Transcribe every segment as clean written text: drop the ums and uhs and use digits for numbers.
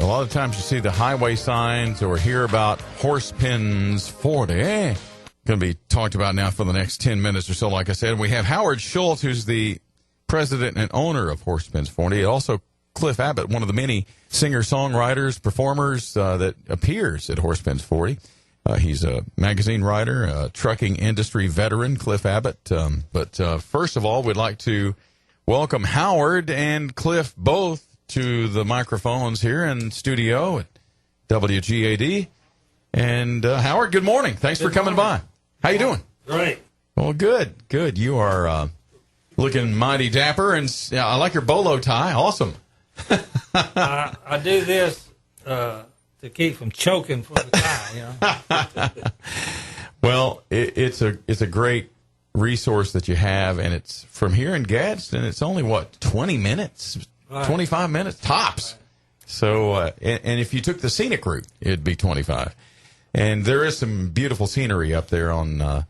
lot of times you see the highway signs or hear about Horsepins 40. Going to be talked about now for the next 10 minutes or so, like I said. We have Howard Schultz, who's the president and owner of Horsepins 40. Also, Cliff Abbott, one of the many singer-songwriters, performers that appears at Horsepins 40. He's a magazine writer, a trucking industry veteran, Cliff Abbott. But first of all, we'd like to welcome Howard and Cliff both to the microphones here in studio at WGAD. And Howard, good morning. Thanks for coming by. How you doing? Great. Well, good. You are looking mighty dapper, and I like your bolo tie. Awesome. I do this to keep from choking for the tie, you know. Well, it's a great resource that you have, and it's from here in Gadsden. It's only, 20 minutes? Right. 25 minutes? Tops. Right. So, and if you took the scenic route, it'd be 25. And there is some beautiful scenery up there on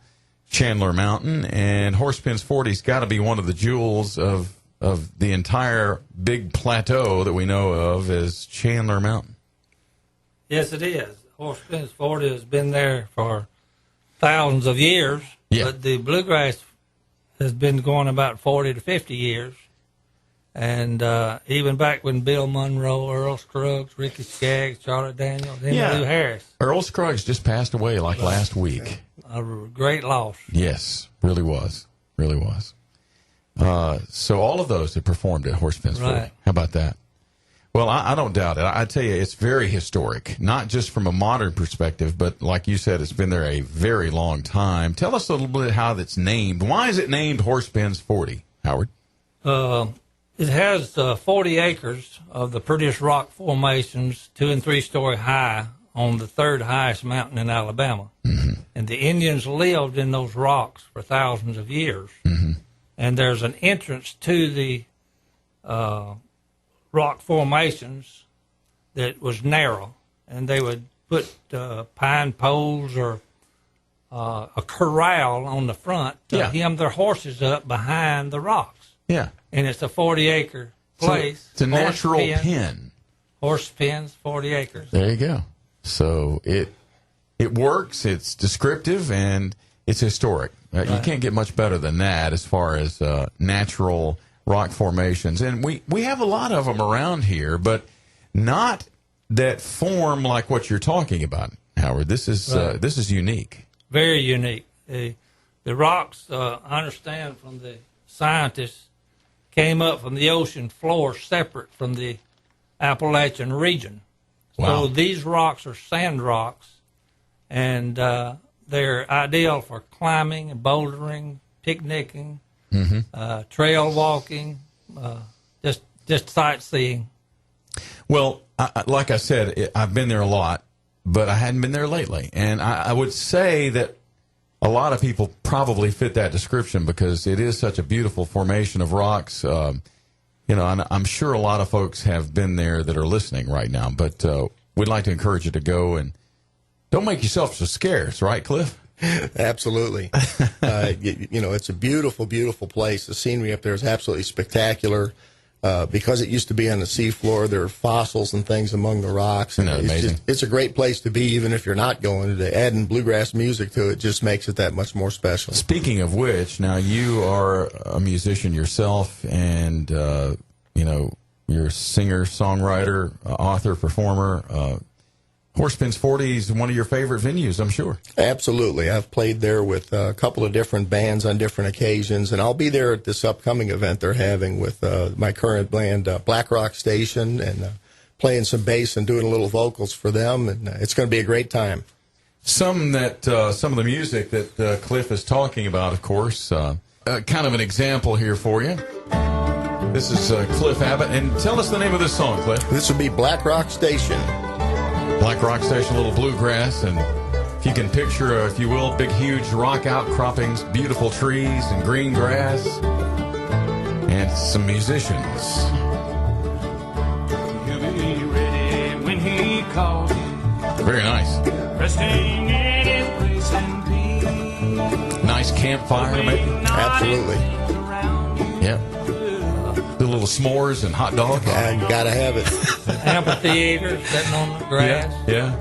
Chandler Mountain, and Horsepins 40's got to be one of the jewels of the entire big plateau that we know of as Chandler Mountain. Yes, it is. Horsepins 40 has been there for thousands of years, but the bluegrass has been going about 40 to 50 years. And even back when Bill Monroe, Earl Scruggs, Ricky Skaggs, Charlotte Daniels, and Lou Harris. Earl Scruggs just passed away last week. A great loss. Yes, really was. So all of those have performed at Horsepins 40. Right. How about that? Well, I don't doubt it. I tell you, it's very historic, not just from a modern perspective, but like you said, it's been there a very long time. Tell us a little bit how that's named. Why is it named Horsepins 40, Howard? It has 40 acres of the prettiest rock formations, 2- and 3-story high, on the third highest mountain in Alabama. Mm-hmm. And the Indians lived in those rocks for thousands of years. Mm-hmm. And there's an entrance to the rock formations that was narrow. And they would put pine poles or a corral on the front to hem their horses up behind the rocks. Yeah. And it's a 40-acre place. So it's a natural pen. Horse pens, 40 acres. There you go. So it works, it's descriptive, and it's historic. Right. You can't get much better than that as far as natural rock formations. And we have a lot of them around here, but not that form like what you're talking about, Howard. This is unique. Very unique. The rocks, I understand from the scientists, came up from the ocean floor separate from the Appalachian region. Wow. So these rocks are sand rocks, and they're ideal for climbing and bouldering, picnicking, trail walking, just sightseeing. Well, like I said, I've been there a lot, but I hadn't been there lately. And I would say that a lot of people probably fit that description because it is such a beautiful formation of rocks. And I'm sure a lot of folks have been there that are listening right now, but we'd like to encourage you to go and don't make yourself so scarce, right, Cliff? Absolutely. It's a beautiful, beautiful place. The scenery up there is absolutely spectacular. Because it used to be on the seafloor, there are fossils and things among the rocks. And Isn't that amazing? It's a great place to be, even if you're not going. To adding bluegrass music to it just makes it that much more special. Speaking of which, now you are a musician yourself, and you're a singer, songwriter, author, performer. Horsepins 40 is one of your favorite venues, I'm sure. Absolutely. I've played there with a couple of different bands on different occasions, and I'll be there at this upcoming event they're having with my current band, Blackrock Station, and playing some bass and doing a little vocals for them, and it's going to be a great time. Some of the music that Cliff is talking about, of course, kind of an example here for you. This is Cliff Abbott, and tell us the name of this song, Cliff. This would be Blackrock Station. Blackrock Station, a little bluegrass, and if you can picture, if you will, big, huge rock outcroppings, beautiful trees and green grass, and some musicians. He'll be ready when he calls you. Very nice. Resting in his place and peace. Nice campfire, maybe? Absolutely. Yep. The little s'mores and hot dog. Yeah, you got to have it. amphitheater, sitting on the grass. Yeah.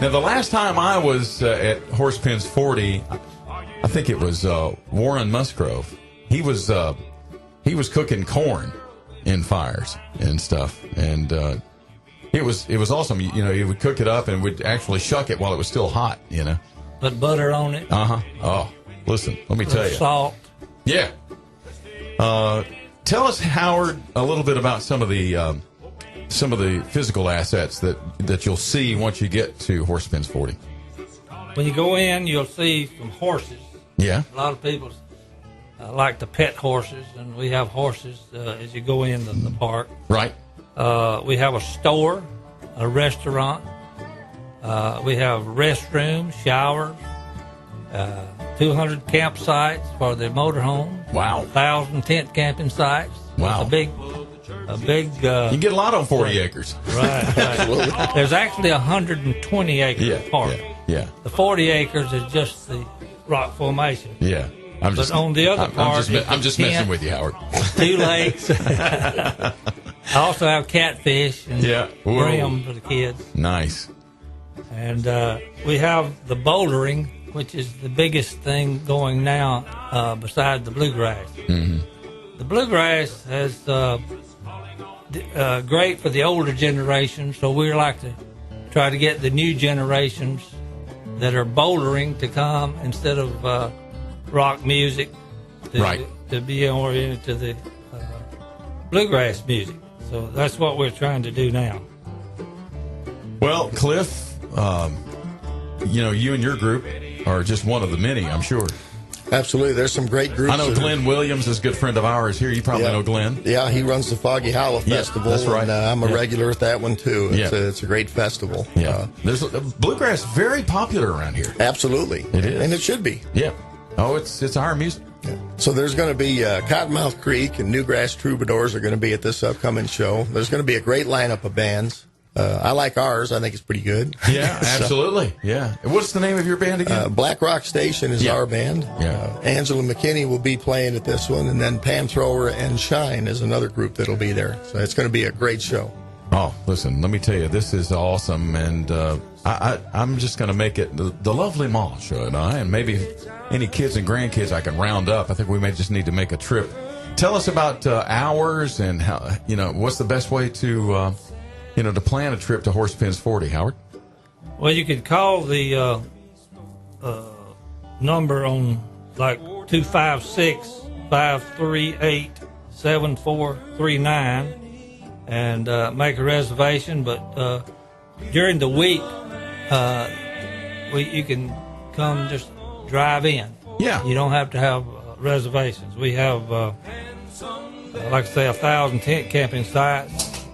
Now, the last time I was at Horsepins 40, I think it was Warren Musgrove. He was cooking corn in fires and stuff, and it was awesome. You know, he would cook it up and would actually shuck it while it was still hot. You know, put butter on it. Oh, listen, let me tell you. Salt. Yeah. Tell us, Howard, a little bit about some of the physical assets that you'll see once you get to Horsepins 40. When you go in, you'll see some horses. Yeah. A lot of people like to pet horses, and we have horses as you go into the park. Right. We have a store, a restaurant. We have restrooms, showers, 200 campsites for the motorhome. Wow. 1,000 tent camping sites. Wow. It's a big. You can get a lot on 40 acres. Right. There's actually 120 acres park. Yeah. The 40 acres is just the rock formation. Yeah. But on the other part, I'm just messing with you, Howard. 2 lakes. I also have catfish and brim for the kids. Nice. And we have the bouldering, which is the biggest thing going now besides the bluegrass. Mm-hmm. The bluegrass is great for the older generation, so we like to try to get the new generations that are bouldering to come instead of rock music to be oriented to the bluegrass music. So that's what we're trying to do now. Well, Cliff, you and your group are just one of the many, I'm sure. Absolutely. There's some great groups. I know Glenn Williams is a good friend of ours here. You probably know Glenn. Yeah, he runs the Foggy Hollow Festival. That's right. And I'm a regular at that one, too. It's a great festival. Yeah. There's bluegrass very popular around here. Absolutely. It is. And it should be. Yeah. Oh, it's our music. Yeah. So there's going to be Cotonmouth Creek and Newgrass Troubadours are going to be at this upcoming show. There's going to be a great lineup of bands. I like ours. I think it's pretty good. Yeah, absolutely. Yeah. What's the name of your band again? Blackrock Station is our band. Yeah. Angela McKinney will be playing at this one, and then Pam Thrower Shine is another group that'll be there. So it's going to be a great show. Oh, listen, let me tell you, this is awesome, and I'm just going to make it the lovely mall show, and maybe any kids and grandkids I can round up. I think we may just need to make a trip. Tell us about hours and how, what's the best way to plan a trip to Horsepins 40, Howard? Well, you could call the number on like 256-538-7439 and make a reservation. But during the week, you can come just drive in. Yeah. You don't have to have reservations. We have, like I say, 1,000 tent camping sites.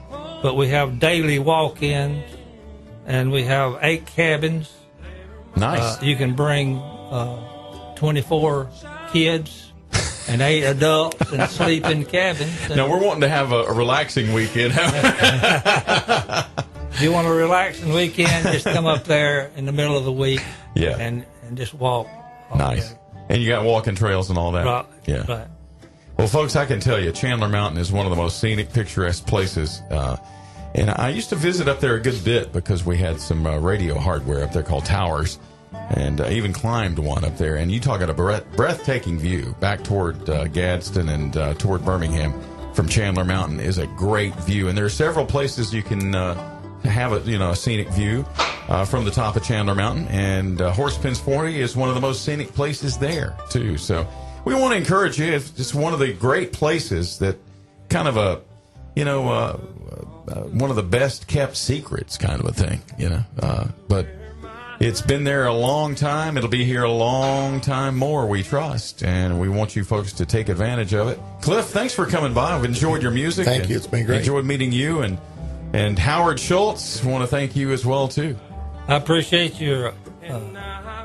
But we have daily walk-ins, and we have 8 cabins. Nice. You can bring 24 kids and 8 adults and sleep in cabins. Now, we're wanting to have a relaxing weekend. If you want a relaxing weekend, just come up there in the middle of the week and just walk. Nice. And you got walking trails and all that? Right. Yeah. Right. Well, folks, I can tell you, Chandler Mountain is one of the most scenic, picturesque places. And I used to visit up there a good bit because we had some radio hardware up there called towers. And I even climbed one up there. And you talk about a breathtaking view back toward Gadsden and toward Birmingham from Chandler Mountain is a great view. And there are several places you can have a scenic view from the top of Chandler Mountain. And Horsepins 40 is one of the most scenic places there, too. So we want to encourage you. It's one of the great places that kind of one of the best kept secrets kind of a thing, but it's been there a long time. It'll be here a long time more, we trust, and we want you folks to take advantage of it. Cliff, thanks for coming by. I've enjoyed your music. Thank you. It's been great. Enjoyed meeting you, and Howard Schultz, I want to thank you as well, too. I appreciate your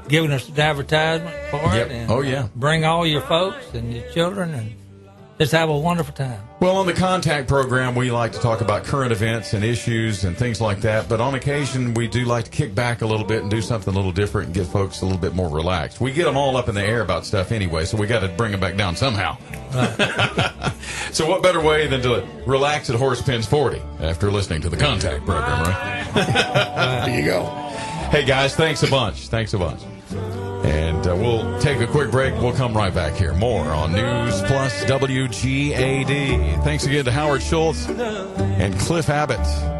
giving us an advertisement for it. And bring all your folks and your children, and Just have a wonderful time. Well, on the Contact program, we like to talk about current events and issues and things like that. But on occasion, we do like to kick back a little bit and do something a little different and get folks a little bit more relaxed. We get them all up in the air about stuff anyway, so we got to bring them back down somehow. Right. So what better way than to relax at Horse Pens 40 after listening to the Contact program, right? There you go. Hey, guys, thanks a bunch. Thanks a bunch. And we'll take a quick break. We'll come right back here. More on News Plus WGAD. Thanks again to Howard Schultz and Cliff Abbott.